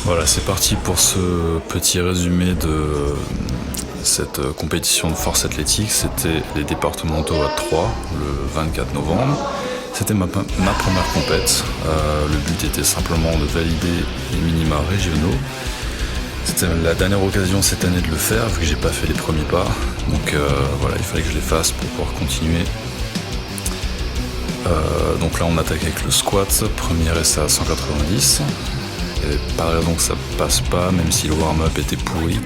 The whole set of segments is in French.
Voilà, c'est parti pour ce petit résumé de cette compétition de force athlétique. C'était les départementaux à 3 le 24 novembre. C'était ma première compète. Le but était simplement de valider les minima régionaux. C'était la dernière occasion cette année de le faire, vu que j'ai pas fait les premiers pas. Donc voilà, il fallait que je les fasse pour pouvoir continuer. Donc là on attaque avec le squat, premier essai à 190. Et pas de raison que ça passe pas, même si le warm-up était pourri.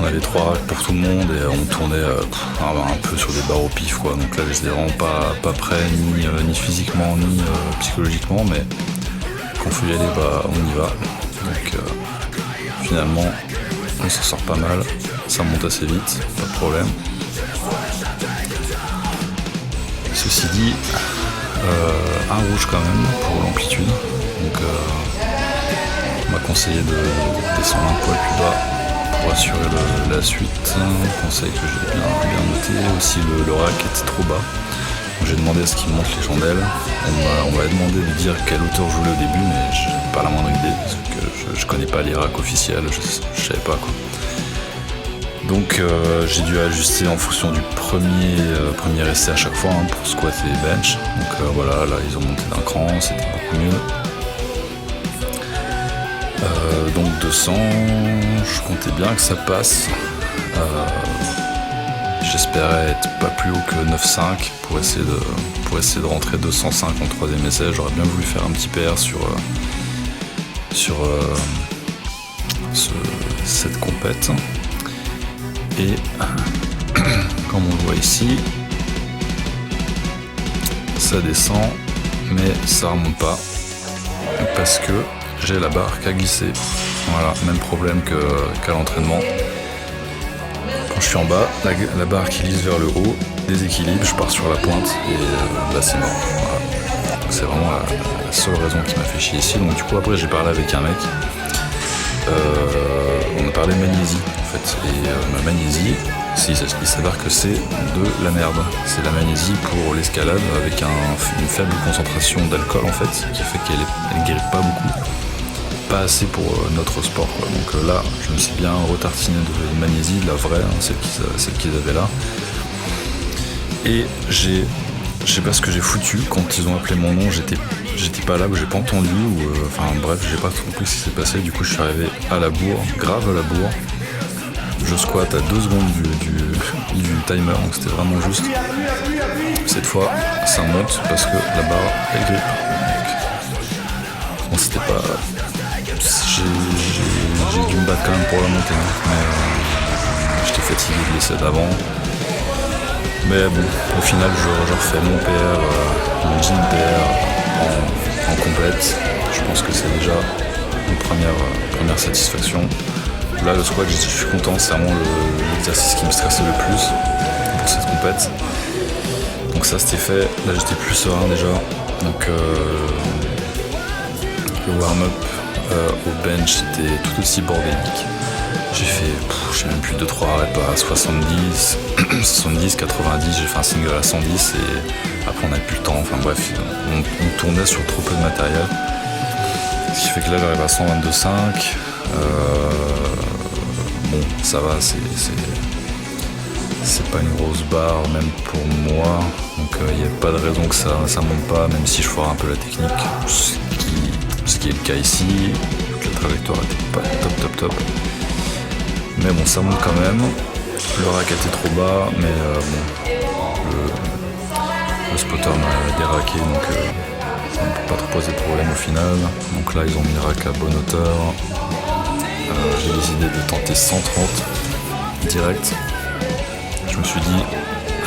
On avait 3 racks pour tout le monde et on tournait un peu sur des barres au pif quoi. Donc là j'étais vraiment pas prêt ni physiquement ni psychologiquement, mais quand il faut y aller on y va. Donc finalement on s'en sort pas mal, ça monte assez vite, pas de problème. Ceci dit, un rouge quand même pour l'amplitude. Donc on m'a conseillé de descendre un poil plus bas pour assurer la suite. Conseil que j'ai bien noté. Aussi le rack était trop bas. Donc j'ai demandé à ce qu'il monte les chandelles. On m'a demandé de dire quelle hauteur je voulais au début, mais j'ai pas la moindre idée parce que je connais pas les racks officiels, je savais pas quoi. Donc j'ai dû ajuster en fonction du premier essai à chaque fois pour squat et bench. Donc voilà, là ils ont monté d'un cran, c'était beaucoup mieux. Donc 200, je comptais bien que ça passe. J'espérais être pas plus haut que 9,5 pour essayer de rentrer 205 en troisième essai. J'aurais bien voulu faire un petit PR sur cette compète. Et comme on le voit ici, ça descend, mais ça remonte pas parce que j'ai la barre qui a glissé. Voilà, même problème qu'à l'entraînement. Quand je suis en bas, la barre qui glisse vers le haut, déséquilibre, je pars sur la pointe et là c'est mort. Voilà. C'est vraiment la seule raison qui m'a fait chier ici. Donc du coup après j'ai parlé avec un mec. On a parlé de magnésie en fait. Et ma magnésie, il s'avère que c'est de la merde. C'est la magnésie pour l'escalade avec une faible concentration d'alcool en fait, qui fait qu'elle guérit pas beaucoup. Pas assez pour notre sport quoi. Donc là je me suis bien retartiné de magnésie, de la vraie, celle qu'ils avaient là. Et je sais pas ce que j'ai foutu quand ils ont appelé mon nom, j'étais pas là, j'ai pas entendu enfin bref, j'ai pas compris ce qui s'est passé. Du coup je suis arrivé à la bourre, grave à la bourre. Je squatte à 2 secondes du timer, donc c'était vraiment juste. Cette fois ça monte parce que la barre elle grippe. Bon c'était pas. J'ai dû me battre quand même pour la montée, mais j'étais fatigué de l'essai d'avant. Mais bon, au final, je refais mon PR, mon gym PR en complète. Je pense que c'est déjà une première satisfaction. Là, le squat, je suis content, c'est vraiment l'exercice qui me stressait le plus pour cette compète. Donc ça, c'était fait. Là, j'étais plus serein déjà. Donc le warm-up au bench c'était tout aussi bordélique. J'ai fait, je sais même plus 2-3 arrêts à 70, 90, 90, j'ai fait un single à 110 et après on n'avait plus le temps, enfin bref, on tournait sur trop peu de matériel. Ce qui fait que là j'arrive à 122,5. Bon, ça va, c'est pas une grosse barre même pour moi, donc il n'y a pas de raison que ça monte pas, même si je ferai un peu la technique. Ce qui est le cas ici, la trajectoire était pas top. Mais bon, ça monte quand même. Le rack était trop bas, mais bon, le spotter m'a déraqué, donc ça ne peut pas trop poser de problème au final. Donc là, ils ont mis le rack à bonne hauteur. J'ai décidé de tenter 130 direct. Je me suis dit,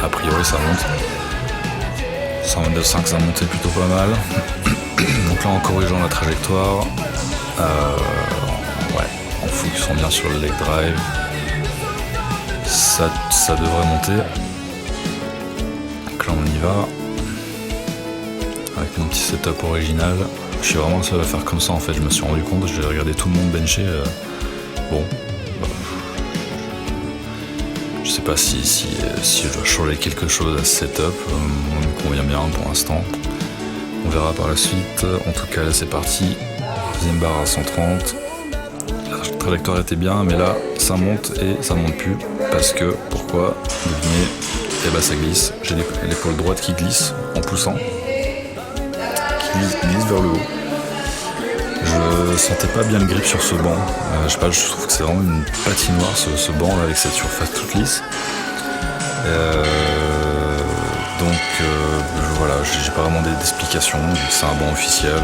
a priori, ça monte. 122,5, ça montait plutôt pas mal. Donc là en corrigeant la trajectoire, en focusant bien sur le leg drive, ça devrait monter. Donc là on y va. Avec mon petit setup original. Je suis vraiment le seul à faire comme ça en fait, je me suis rendu compte, j'ai regardé tout le monde bencher. Je sais pas si je dois changer quelque chose à ce setup, on me convient bien pour l'instant. On verra par la suite. En tout cas là c'est parti. Deuxième barre à 130. trajectoire était bien, mais là ça monte et ça monte plus. Parce que, pourquoi? Devinez, et bah ça glisse. J'ai l'épaule droite qui glisse en poussant, qui glisse vers le haut. Je sentais pas bien le grip sur ce banc. Je sais pas, je trouve que c'est vraiment une patinoire ce banc là avec cette surface toute lisse. Voilà, j'ai pas vraiment d'explication. C'est un banc officiel,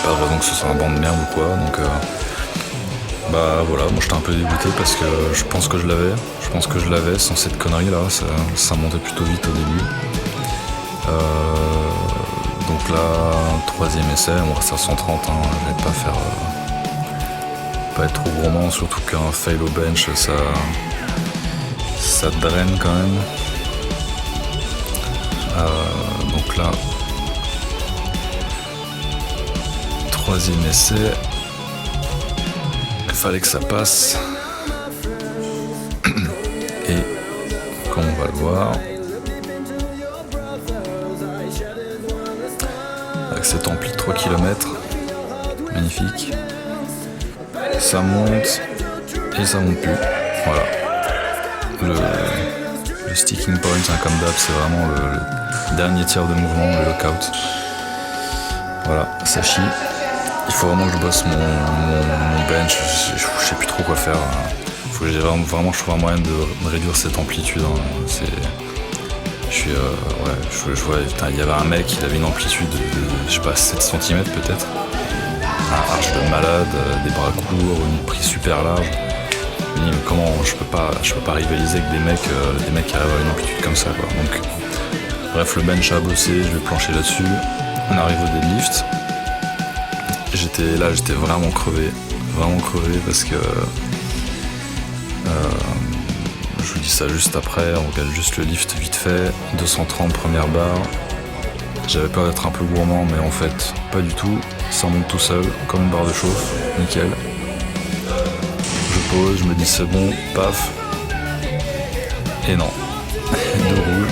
pas de raison que ce soit un banc de merde ou quoi. Donc bah voilà, moi j'étais un peu dégoûté parce que je pense que je l'avais sans cette connerie là. Ça montait plutôt vite au début. Donc là, troisième essai, on reste à 130, hein, je vais pas être trop gourmand, surtout qu'un fail au bench, ça draine quand même. Donc là, troisième essai, il fallait que ça passe. Et comme on va le voir, avec cet ampli de 3 km, magnifique, ça monte et ça monte plus. Voilà. Le sticking point, hein, comme d'hab, c'est vraiment le dernier tiers de mouvement, le lockout. Voilà, ça chie. Il faut vraiment que je bosse mon bench, je sais plus trop quoi faire. Faut que j'ai vraiment je trouve un moyen de réduire cette amplitude. Hein. Je vois, il y avait un mec, il avait une amplitude de je sais pas, 7 cm peut-être. Un arche de malade, des bras courts, une prise super large. Je me dis, mais comment je peux pas rivaliser avec des mecs qui arrivent à une amplitude comme ça, quoi. Donc, bref, le bench a bossé, je vais plancher là-dessus. On arrive au deadlift. J'étais vraiment crevé parce que je vous dis ça juste après, on regarde juste le lift vite fait, 230 première barre. J'avais peur d'être un peu gourmand, mais en fait, pas du tout. Ça monte tout seul, comme une barre de chauffe, nickel. Je pose, je me dis c'est bon, paf. Et non, de rouge,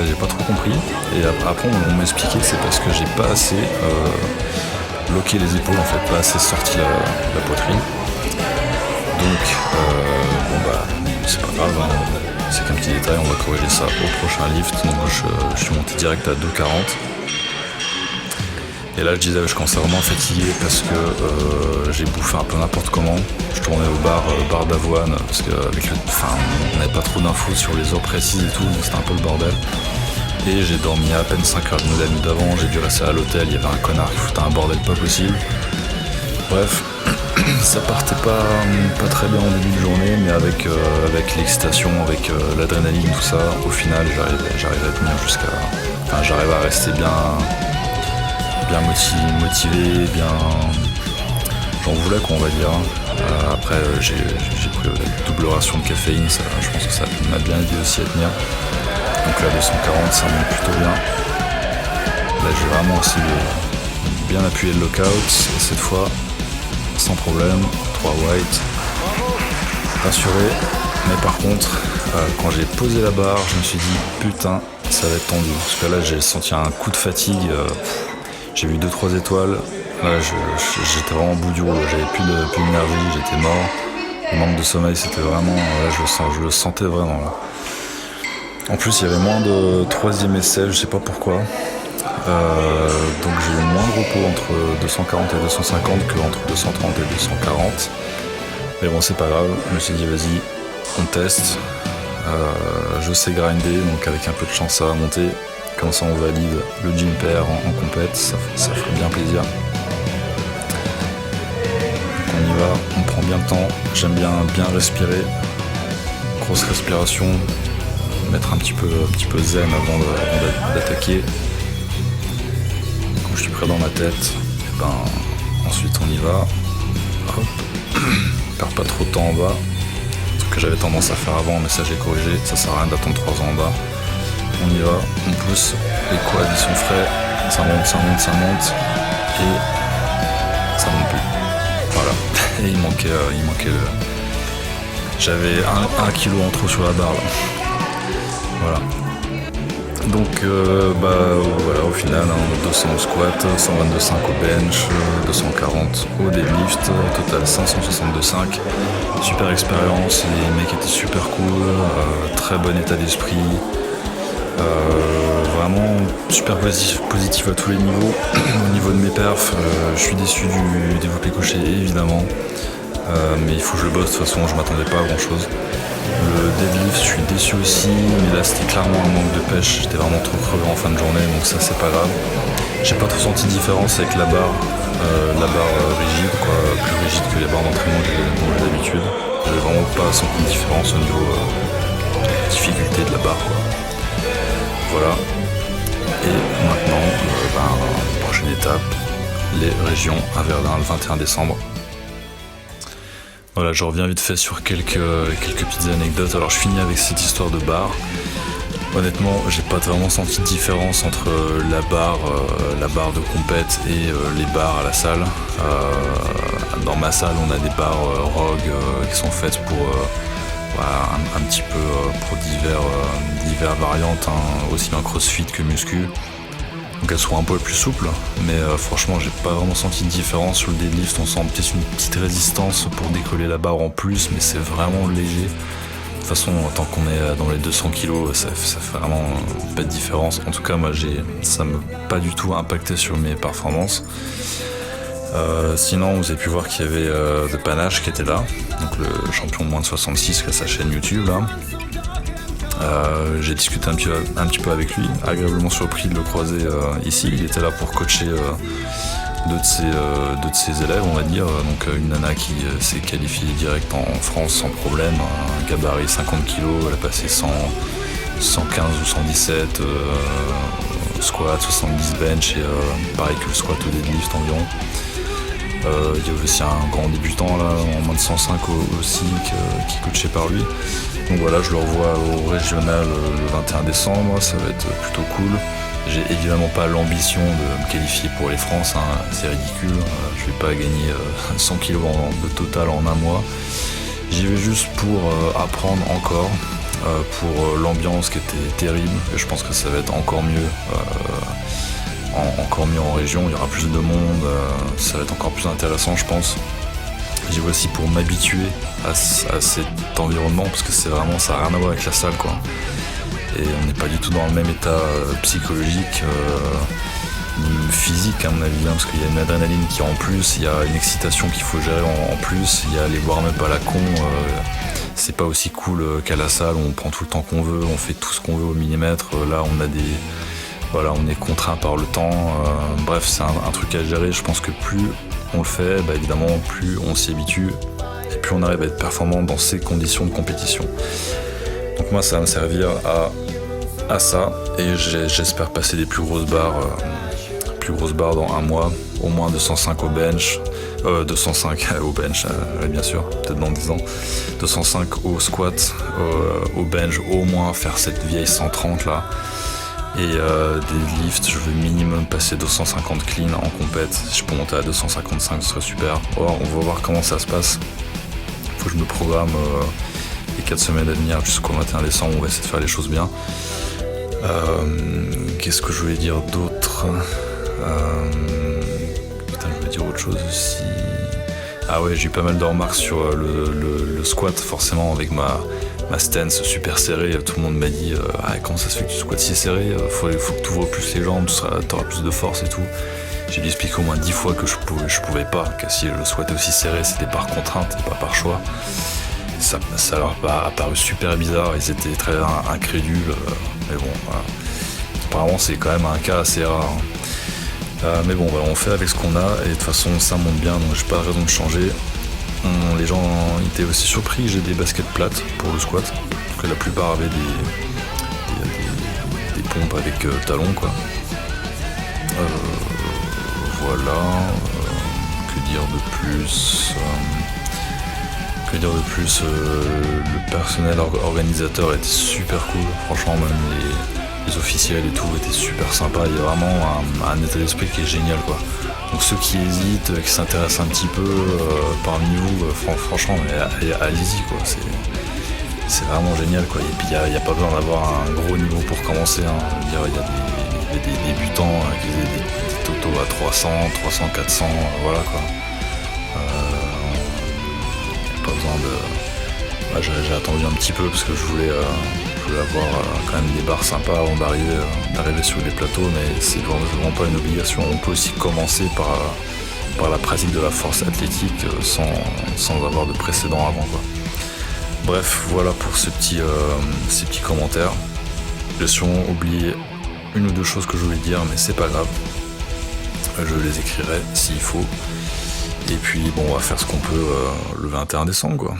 j'ai pas trop compris. Et après, on m'a expliqué que c'est parce que j'ai pas assez bloqué les épaules, en fait, pas assez sorti la poitrine. Donc, c'est pas grave, hein. C'est qu'un petit détail, on va corriger ça au prochain lift. Donc je suis monté direct à 2,40. Et là je disais, je commençais vraiment à fatiguer parce que j'ai bouffé un peu n'importe comment. Je tournais au bar d'avoine parce on n'avait pas trop d'infos sur les heures précises et tout, donc c'était un peu le bordel. Et j'ai dormi à peine 5 heures de la nuit d'avant, j'ai dû rester à l'hôtel, il y avait un connard qui foutait un bordel pas possible. Bref, ça partait pas très bien au début de journée, mais avec l'excitation, avec l'adrénaline, tout ça, au final j'arrive à tenir j'arrive à rester bien motivé, bien. J'en voulais, qu'on va dire. Après, j'ai pris la double ration de caféine, je pense que ça m'a bien aidé aussi à tenir. Donc là, 240, ça monte plutôt bien. Là, j'ai vraiment aussi bien appuyé le lockout, et cette fois, sans problème, 3 white, rassuré. Mais par contre, quand j'ai posé la barre, je me suis dit, putain, ça va être tendu. Parce que là, j'ai senti un coup de fatigue. J'ai vu 2-3 étoiles. Là, j'étais vraiment au bout du rouleau. J'avais plus d'énergie, j'étais mort. Le manque de sommeil, c'était vraiment. Là, je le sentais vraiment. Là. En plus, il y avait moins de troisième essai, je sais pas pourquoi. Donc j'ai eu moins de repos entre 240 et 250 que entre 230 et 240. Mais bon, c'est pas grave. Je me suis dit, vas-y, on teste. Je sais grinder, donc avec un peu de chance, ça va monter. Comme ça, on valide le gym pair en compète, ça ferait bien plaisir. Donc on y va, on prend bien le temps. J'aime bien respirer. Grosse respiration, mettre un petit peu zen avant d'attaquer. Quand je suis prêt dans ma tête, ensuite on y va. Hop. Perds pas trop de temps en bas. Ce que j'avais tendance à faire avant, mais ça j'ai corrigé. Ça sert à rien d'attendre 3 ans en bas. On y va, on pousse, les quads ils sont frais, ça monte, et ça monte plus. Voilà. Et il manquait le. J'avais 1 kilo en trop sur la barre là. Voilà. Donc voilà, au final 200 au squat, 122,5 au bench, 240 au deadlift, au total 562,5. Super expérience, les mecs étaient super cool, très bon état d'esprit, vraiment super positif à tous les niveaux. Au niveau de mes perfs, je suis déçu du développé couché évidemment, mais il faut que je le bosse, de toute façon je m'attendais pas à grand chose. Le deadlift, je suis déçu aussi, mais là c'était clairement un manque de pêche, j'étais vraiment trop crevé en fin de journée, donc ça c'est pas grave. J'ai pas trop senti de différence avec la barre rigide, quoi, plus rigide que les barres d'entraînement dont j'ai l'habitude. J'ai vraiment pas senti de différence au niveau difficulté de la barre, quoi. Voilà. Et maintenant, prochaine étape, les régions à Verdun le 21 décembre. Voilà, je reviens vite fait sur quelques petites anecdotes. Alors je finis avec cette histoire de barre. Honnêtement, j'ai pas vraiment senti de différence entre la barre de compète et les barres à la salle. Dans ma salle, on a des barres Rogue qui sont faites pour un petit peu pour divers variantes, hein, aussi bien crossfit que muscu. Donc elles sont un peu plus souples, mais franchement j'ai pas vraiment senti de différence. Sur le deadlift on sent peut-être une petite résistance pour décoller la barre en plus, mais c'est vraiment léger. De toute façon tant qu'on est dans les 200 kg ça fait vraiment pas de différence. En tout cas moi ça m'a pas du tout impacté sur mes performances. Sinon vous avez pu voir qu'il y avait de Panache qui était là, donc le champion de moins de 66 qui a sa chaîne YouTube là. J'ai discuté un petit peu avec lui, agréablement surpris de le croiser ici. Il était là pour coacher deux de ses élèves, on va dire. Donc une nana qui s'est qualifiée direct en France sans problème, un gabarit 50 kg, elle a passé 115 ou 117 squat, 70 bench et pareil que le squat au deadlift environ. Il y a aussi un grand débutant là en moins de 105 aussi qui est coaché par lui. Donc voilà, je le revois au régional le 21 décembre, ça va être plutôt cool. J'ai évidemment pas l'ambition de me qualifier pour les France, hein, c'est ridicule. Je vais pas gagner 100 kg de total en un mois. J'y vais juste pour apprendre encore, pour l'ambiance qui était terrible. Et je pense que ça va être encore mieux. Encore mieux en région, il y aura plus de monde, ça va être encore plus intéressant je pense. J'y vais aussi pour m'habituer à cet environnement parce que c'est vraiment, ça n'a rien à voir avec la salle quoi. Et on n'est pas du tout dans le même état psychologique, physique à mon avis, hein, parce qu'il y a une adrénaline qui est en plus, il y a une excitation qu'il faut gérer en plus, il y a les warm-up à la con, c'est pas aussi cool qu'à la salle où on prend tout le temps qu'on veut, on fait tout ce qu'on veut au millimètre. Là on est contraint par le temps, bref c'est un truc à gérer. Je pense que plus on le fait, évidemment plus on s'y habitue et plus on arrive à être performant dans ces conditions de compétition. Donc moi ça va me servir à ça et j'espère passer des plus grosses barres dans un mois, au moins 205 au bench, 205 au bench bien sûr, peut-être dans 10 ans, 205 au squat, au bench, au moins faire cette vieille 130 là. Et des lifts, je veux minimum passer 250 clean en compète. Si je peux monter à 255, ce serait super. Alors, on va voir comment ça se passe. Il faut que je me programme les 4 semaines à venir jusqu'au 21 décembre. On va essayer de faire les choses bien. Qu'est-ce que je voulais dire d'autre je voulais dire autre chose aussi. Ah ouais, j'ai eu pas mal de remarques sur le squat, forcément, avec ma stance super serrée. Tout le monde m'a dit comment ça se fait que tu squattes si serré, faut que tu ouvres plus les jambes, tu auras plus de force et tout. J'ai dû expliquer au moins 10 fois que je pouvais pas, que si le squat est aussi serré c'était par contrainte et pas par choix. Ça leur a paru super bizarre, ils étaient très incrédules, mais bon voilà. Apparemment c'est quand même un cas assez rare. Mais bon voilà, on fait avec ce qu'on a et de toute façon ça monte bien, donc j'ai pas raison de changer. Les gens étaient aussi surpris que j'ai des baskets plates pour le squat, parce que la plupart avaient des pompes avec talons quoi. Voilà, que dire de plus, le personnel organisateur était super cool, franchement même les officiels et tout étaient super sympas, il y a vraiment un état d'esprit qui est génial quoi. Donc ceux qui hésitent, qui s'intéressent un petit peu parmi vous, franchement allez-y quoi, c'est vraiment génial, quoi. Et puis il n'y a pas besoin d'avoir un gros niveau pour commencer, hein. Je veux dire, il y a des débutants qui faisaient des totaux à 300, 300, 400, voilà, quoi. Pas besoin de... j'ai attendu un petit peu parce que je voulais avoir quand même des barres sympas avant d'arriver sur les plateaux, mais c'est vraiment pas une obligation. On peut aussi commencer par la pratique de la force athlétique sans avoir de précédent avant, quoi. Bref, voilà pour ces petits commentaires. J'ai sûrement oublié une ou deux choses que je voulais dire, mais c'est pas grave. Je les écrirai s'il faut. Et puis bon, on va faire ce qu'on peut le 21 décembre, quoi.